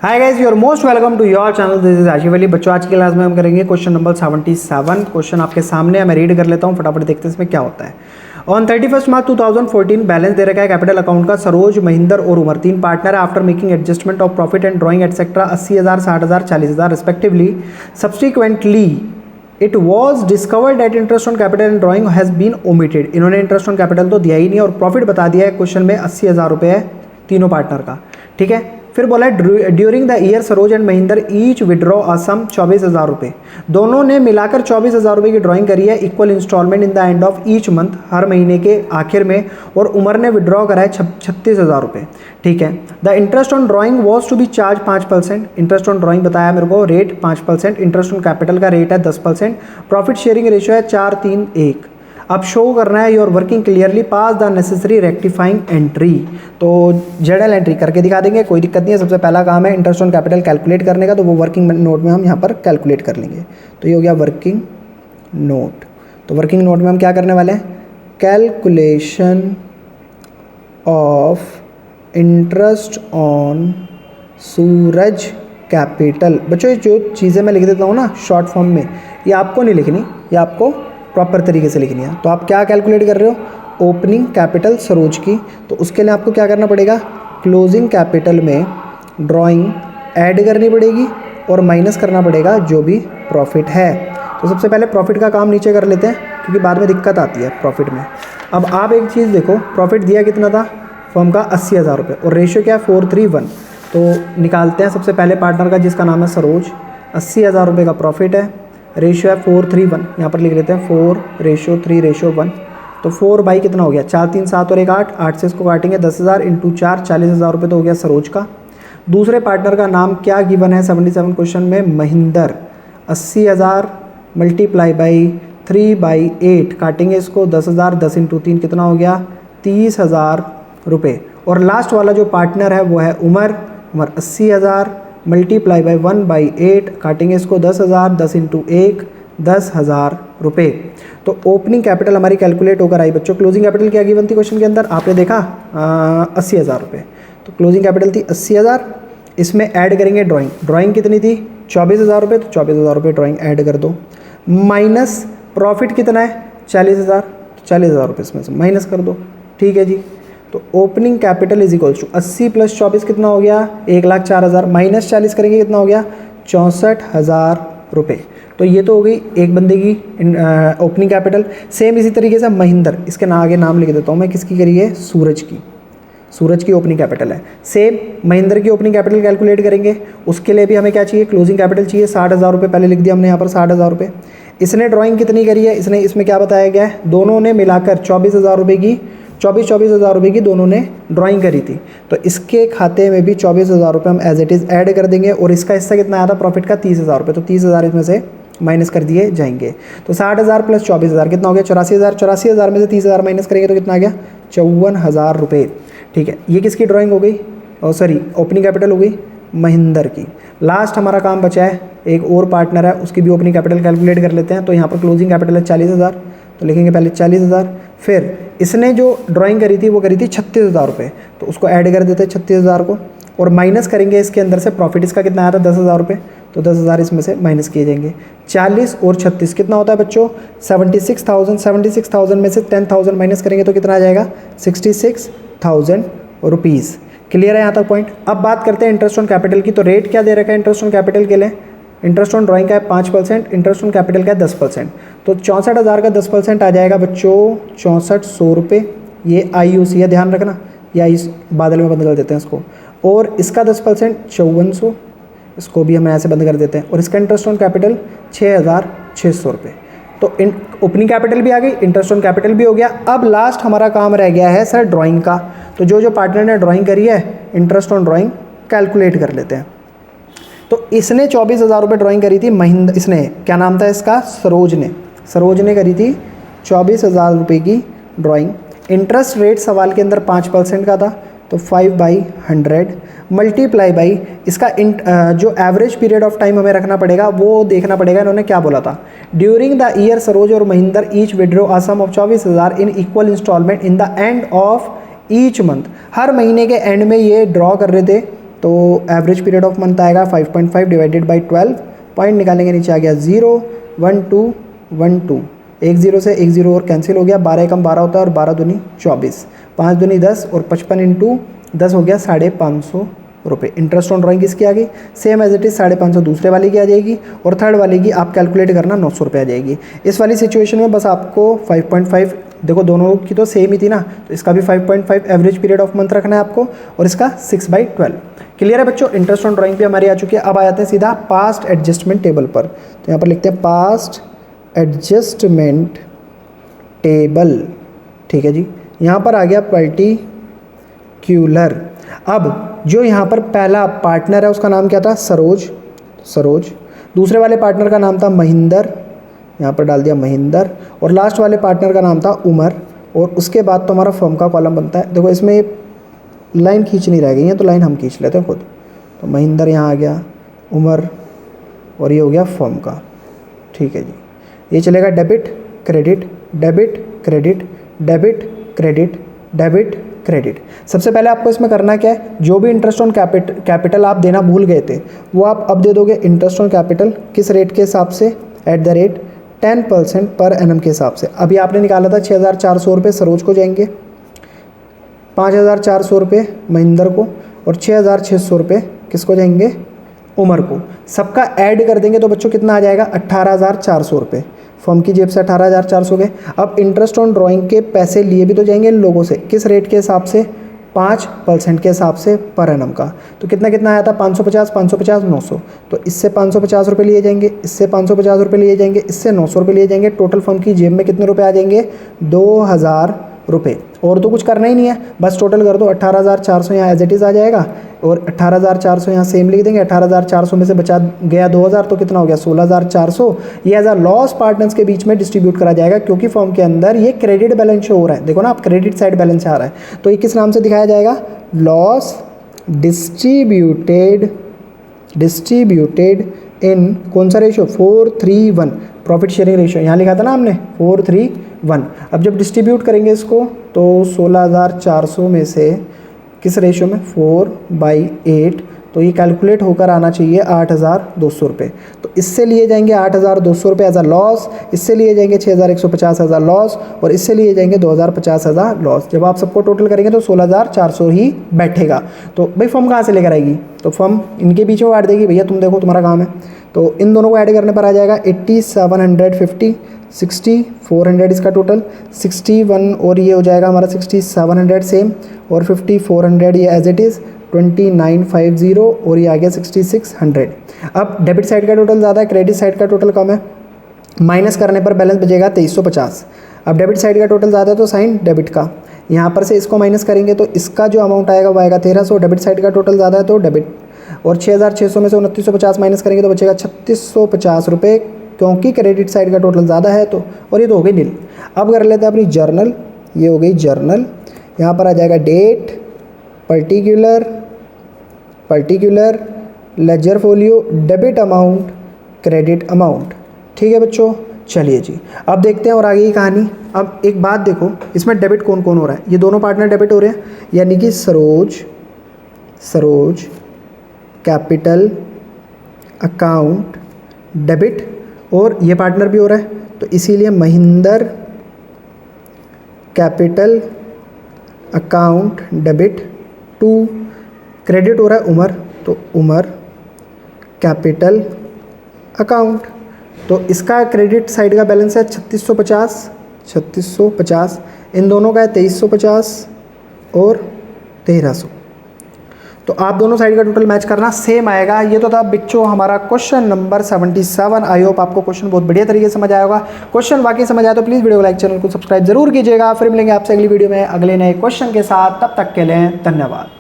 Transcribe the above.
Hi guys, you are most welcome to your channel. This is Ashif Ali. बच्चों, आज की class में हम करेंगे क्वेश्चन नंबर 77। क्वेश्चन आपके सामने है, मैं रीड कर लेता हूँ, फटाफट देखते हैं इसमें क्या होता है। ऑन 31 मार्च 2014 बैलेंस दे रखा है कैपिटल अकाउंट का। सरोज, महेंद्र और उमर तीन पार्टनर है। After making adjustment of profit and drawing etcetera 80,000, 60,000, 40,000 respectively. Subsequently it was discovered that interest on capital and drawing has been omitted. इन्होंने इंटरेस्ट ऑन कैपिटल तो दिया ही नहीं और प्रॉफिट बता दिया है क्वेश्चन में 80,000 रुपये है तीनों पार्टनर का। ठीक है, फिर बोला है during the year Saroj and Mahendra each withdraw a sum 24,000 रुपये। दोनों ने मिलाकर 24,000 रुपये की ड्राइंग करी है equal instalment in the end of each month, हर महीने के आखिर में। और उमर ने विड्रॉ करा है 36,000 रुपये। ठीक है, the interest on drawing was to be charge 5%। Interest on drawing बताया मेरे को, रेट 5%। इंटरेस्ट ऑन कैपिटल का रेट है 10%। प्रॉफिट शेयरिंग रेशियो है 4-3-1। अब शो करना है your working clearly, pass the necessary rectifying entry. तो जेडल एंट्री करके दिखा देंगे, कोई दिक्कत नहीं है। सबसे पहला काम है इंटरेस्ट ऑन कैपिटल कैलकुलेट करने का, तो वो वर्किंग नोट में हम यहाँ पर कैलकुलेट कर लेंगे। तो ये हो गया वर्किंग नोट। तो वर्किंग नोट में हम क्या करने वाले हैं, calculation of interest on Suraj capital. बच्चों, ये जो चीज़ें मैं लिख देता हूँ ना शॉर्ट फॉर्म में, ये आपको नहीं लिखनी, ये आपको प्रॉपर तरीके से लिखनी है। तो आप क्या कैलकुलेट कर रहे हो, ओपनिंग कैपिटल सरोज की। तो उसके लिए आपको क्या करना पड़ेगा, क्लोजिंग कैपिटल में ड्राइंग ऐड करनी पड़ेगी और माइनस करना पड़ेगा जो भी प्रॉफिट है। तो सबसे पहले प्रॉफिट का काम नीचे कर लेते हैं क्योंकि बाद में दिक्कत आती है प्रॉफिट में। अब आप एक चीज़ देखो, प्रॉफिट दिया कितना था फर्म का 80,000 रुपये और रेशियो क्या है 4:3:1। तो निकालते हैं सबसे पहले पार्टनर का जिसका नाम है सरोज। 80,000 रुपये का प्रॉफिट है, रेशियो है 4:3:1। यहाँ पर लिख लेते हैं 4:3:1। तो 4 बाई कितना हो गया, 4 3 7 और 1 8, 8 से इसको काटेंगे 10,000 इंटू 4, 40,000 रुपये तो हो गया सरोज का। दूसरे पार्टनर का नाम क्या गिवन है 77 क्वेश्चन में, महेंद्र। 80,000 मल्टीप्लाई बाई 3/8, काटेंगे इसको 10,000, 10 इंटू 3 कितना हो गया 30,000 रुपये। और लास्ट वाला जो पार्टनर है वो है उमर। 80,000 मल्टीप्लाई बाई 1/8, काटेंगे इसको 10,000, 10 इंटू 1, 10,000 रुपये। तो ओपनिंग कैपिटल हमारी कैलकुलेट होकर आई। बच्चों, क्लोजिंग कैपिटल क्या गिवन थी क्वेश्चन के अंदर, आपने देखा 80,000 रुपये। तो क्लोजिंग कैपिटल थी 80,000, इसमें ऐड करेंगे ड्राइंग कितनी थी 24,000 रुपये। तो 24,000 रुपये ड्राइंग ऐड कर दो, माइनस प्रॉफिट कितना है 40,000, 40,000 रुपये इसमें से माइनस कर दो। ठीक है जी, तो opening capital is equals to 80 + 24 कितना हो गया 1,04,000, माइनस 40 करेंगे कितना हो गया 64,000 रुपये। तो ये तो हो गई एक बंदे की ओपनिंग कैपिटल। सेम इसी तरीके से महेंद्र, इसके आगे नाम लिख देता हूँ मैं, किसकी करी है, सूरज की। सूरज की ओपनिंग कैपिटल है। सेम महेंद्र की ओपनिंग कैपिटल कैलकुलेट करेंगे, उसके लिए भी हमें क्या चाहिए, क्लोजिंग कैपिटल चाहिए। 60,000 रुपये पहले लिख दिया हमने यहाँ पर 60,000 रुपये। इसने ड्राइंग कितनी करी है, इसमें क्या बताया गया है, दोनों ने मिलाकर 24,000 रुपये की 24,000 रुपये की दोनों ने ड्राइंग करी थी। तो इसके खाते में भी 24,000 रुपये हम एज इट इज़ ऐड कर देंगे। और इसका हिस्सा कितना आया था प्रॉफिट का 30,000 रुपये। तो 30,000 इसमें से माइनस कर दिए जाएंगे। तो 60,000 + 24,000 कितना हो गया 84,000। 84,000 में से 30,000 माइनस करेंगे तो कितना आ गया 54,000 रुपये। ठीक है, ये किसकी ड्राइंग हो गई, सॉरी ओपनिंग कैपिटल हो गई महेंद्र की। लास्ट हमारा काम बचा है, एक और पार्टनर है, उसकी भी ओपनिंग कैपिटल कैलकुलेट कर लेते हैं। तो यहाँ पर क्लोजिंग कैपिटल है 40,000, तो लिखेंगे पहले 40,000। फिर इसने जो ड्राइंग करी थी वो करी थी 36,000 रुपये, तो उसको ऐड कर देते हैं 36,000 को और माइनस करेंगे इसके अंदर से प्रॉफिट। इसका कितना आया था 10,000 रुपये, तो 10,000 इसमें से माइनस किए जाएंगे। 40 और 36 कितना होता है बच्चों 76,000। 76,000 में से 10,000 माइनस करेंगे तो कितना आ जाएगा 66,000 रुपीज़। क्लियर है यहाँ तक पॉइंट। अब बात करते हैं इंटरेस्ट ऑन कैपिटल की। तो रेट क्या दे रखा है इंटरेस्ट ऑन कैपिटल के लिए, इंटरेस्ट ऑन ड्राइंग का है 5%, इंटरेस्ट ऑन कैपिटल का है 10%। तो 64,000 का 10% आ जाएगा बच्चों 6400 रुपये। ये IUC है, ध्यान रखना, या इस बादल में बंद कर देते हैं इसको। और इसका 10% 5400, इसको भी हम ऐसे बंद कर देते हैं। और इसका इंटरेस्ट ऑन कैपिटल 6,600 रुपये। तो ओपनिंग कैपिटल भी आ गई, इंटरेस्ट ऑन कैपिटल भी हो गया। अब लास्ट हमारा काम रह गया है सर ड्राइंग का। तो जो पार्टनर ने ड्राइंग करी है इंटरेस्ट ऑन ड्राइंग कैलकुलेट कर लेते हैं। तो इसने 24,000 रुपये ड्राइंग करी थी महेंद्र, इसने क्या नाम था इसका, सरोज ने करी थी 24,000 रुपये की ड्राइंग। इंटरेस्ट रेट सवाल के अंदर 5% का था, तो 5/100 मल्टीप्लाई बाई इसका जो एवरेज पीरियड ऑफ टाइम हमें रखना पड़ेगा वो देखना पड़ेगा इन्होंने क्या बोला था। ड्यूरिंग द ईयर सरोज और Mahendra each withdraw a sum of 24,000 in equal instalment in the end of each month. हर महीने के एंड में ये ड्रॉ कर रहे थे तो एवरेज पीरियड ऑफ मंथ आएगा 5.5 डिवाइडेड बाई 12, पॉइंट निकालेंगे, नीचे आ गया 0 1 2 1 2, एक जीरो से एक जीरो और कैंसिल हो गया, 12 कम 12 होता है और 12 दूनी 24, 5 दूनी 10 और 55 इंटू 10 हो गया 550 रुपये। इंटरेस्ट ऑन ड्राइंग किसकी आ गई, सेम एज इट इज़ 550 दूसरे वाले की आ जाएगी और थर्ड वाले की आप कैलकुलेट करना 900 रुपये आ जाएगी। इस वाली सिचुएशन में बस आपको 5.5, देखो दोनों की तो सेम ही थी ना, तो इसका भी 5.5 एवरेज पीरियड ऑफ मंथ रखना है आपको और इसका 6/12। क्लियर है बच्चों, इंटरेस्ट ऑन ड्राइंग भी हमारी आ चुकी है। अब आ जाते हैं सीधा पास्ट एडजस्टमेंट टेबल पर। तो यहाँ पर लिखते हैं पास्ट एडजस्टमेंट टेबल, ठीक है जी। यहाँ पर आ गया पर्टिक्यूलर। अब जो यहाँ पर पहला पार्टनर है उसका नाम क्या था, सरोज। दूसरे वाले पार्टनर का नाम था महिंदर, यहाँ पर डाल दिया महिंदर, और लास्ट वाले पार्टनर का नाम था उमर। और उसके बाद तो हमारा फर्म का कॉलम बनता है। देखो इसमें लाइन खींचनी रह गई है तो लाइन हम खींच लेते हैं खुद। तो महिंदर यहाँ आ गया, उमर, और ये हो गया फर्म का, ठीक है जी। ये चलेगा debit credit, debit credit, debit credit, debit credit. सबसे पहले आपको इसमें करना क्या है, जो भी इंटरेस्ट ऑन कैपिटल आप देना भूल गए थे वो आप अब दे दोगे। इंटरेस्ट ऑन कैपिटल किस रेट के हिसाब से, at the rate 10% per annum के हिसाब से। अभी आपने निकाला था 6400 रुपये सरोज को जाएंगे, 5400 रुपये महिंदर को और 6600 रुपये किसको जाएंगे, उमर को। सबका ऐड कर देंगे तो बच्चों कितना आ जाएगा, 18400 रुपये। फर्म की जेब से 18400 गए। अब इंटरेस्ट ऑन ड्राइंग के पैसे लिए भी तो जाएंगे इन लोगों से, किस रेट के हिसाब से, 5% के हिसाब से पर एनम का। तो कितना कितना आया था, 550 550 900। तो इससे 550 रुपये लिए जाएंगे, इससे 550 रुपये लिए जाएंगे, इससे 900 रुपये लिए जाएंगे। टोटल फर्म की जेब में कितने रुपये आ जाएंगे, 2000 रुपये। और तो कुछ करना ही नहीं है, बस टोटल कर दो। 18400 यहाँ एज इट इज़ आ जाएगा और 18400 यहाँ सेम लिख देंगे। 18400 में से बचा गया 2000, तो कितना हो गया 16400। ये एज अ लॉस पार्टनर्स के बीच में डिस्ट्रीब्यूट करा जाएगा, क्योंकि फर्म के अंदर ये क्रेडिट बैलेंस शो हो रहा है। देखो ना आप, क्रेडिट साइड बैलेंस आ रहा है, तो ये किस नाम से दिखाया जाएगा, लॉस डिस्ट्रीब्यूटेड इन कौन सा रेशियो, 4:3:1 प्रॉफिट शेयरिंग रेशियो। यहाँ लिखा था ना हमने 4:3:1। अब जब डिस्ट्रीब्यूट करेंगे इसको तो 16400 में से किस रेशियो में, 4/8, तो ये कैलकुलेट होकर आना चाहिए 8200 रुपये। तो इससे लिए जाएंगे 8200 रुपये एज अ लॉस, इससे लिए जाएंगे 6150 एज अ लॉस और इससे लिए जाएंगे 2050 एज अ लॉस। जब आप सबको टोटल करेंगे तो 16400 ही बैठेगा। तो भाई फर्म कहाँ से लेकर आएगी, तो फर्म इनके बीच में बांट देगी, भैया तुम देखो तुम्हारा काम है। तो इन दोनों को ऐड करने पर आ जाएगा 8750, 6400 इसका टोटल, 61 और ये हो जाएगा हमारा 6700 सेम, और 5400 ये एज इट इज़ 2950 और ये आ गया 6600। अब डेबिट साइड का टोटल ज़्यादा है, क्रेडिट साइड का टोटल कम है, माइनस करने पर बैलेंस बचेगा 2350। अब डेबिट साइड का टोटल ज़्यादा है तो साइन डेबिट का, यहाँ पर से इसको माइनस करेंगे तो इसका जो अमाउंट आएगा वो आएगा 1300। डेबिट साइड का टोटल ज़्यादा है तो डेबिट, और 6600 में से 2950 माइनस करेंगे तो बचेगा 3650 रुपये, क्योंकि क्रेडिट साइड का टोटल ज़्यादा है तो। और ये तो हो गई नील। अब कर लेते हैं अपनी जर्नल, ये हो गई जर्नल। यहाँ पर आ जाएगा date, particular, ledger folio, debit amount, credit amount. ठीक है बच्चों, चलिए जी अब देखते हैं और आगे की कहानी। अब एक बात देखो, इसमें डेबिट कौन कौन हो रहा है, ये दोनों पार्टनर डेबिट हो रहे हैं, यानी कि सरोज कैपिटल अकाउंट डेबिट, और ये पार्टनर भी हो रहा है, तो इसीलिए Mahinder capital account debit to. Credit हो रहा है उमर, तो उमर कैपिटल अकाउंट, तो इसका क्रेडिट साइड का बैलेंस है 3650, इन दोनों का है 2350 और 1300। तो आप दोनों साइड का टोटल मैच करना, सेम आएगा। ये तो था बच्चों हमारा क्वेश्चन नंबर 77। आई होप आपको क्वेश्चन बहुत बढ़िया तरीके से समझ आया होगा। क्वेश्चन वाकई समझ आया तो प्लीज़ वीडियो को लाइक, चैनल को सब्सक्राइब जरूर कीजिएगा। फिर मिलेंगे आपसे अगली वीडियो में अगले नए क्वेश्चन के साथ, तब तक के लिए धन्यवाद।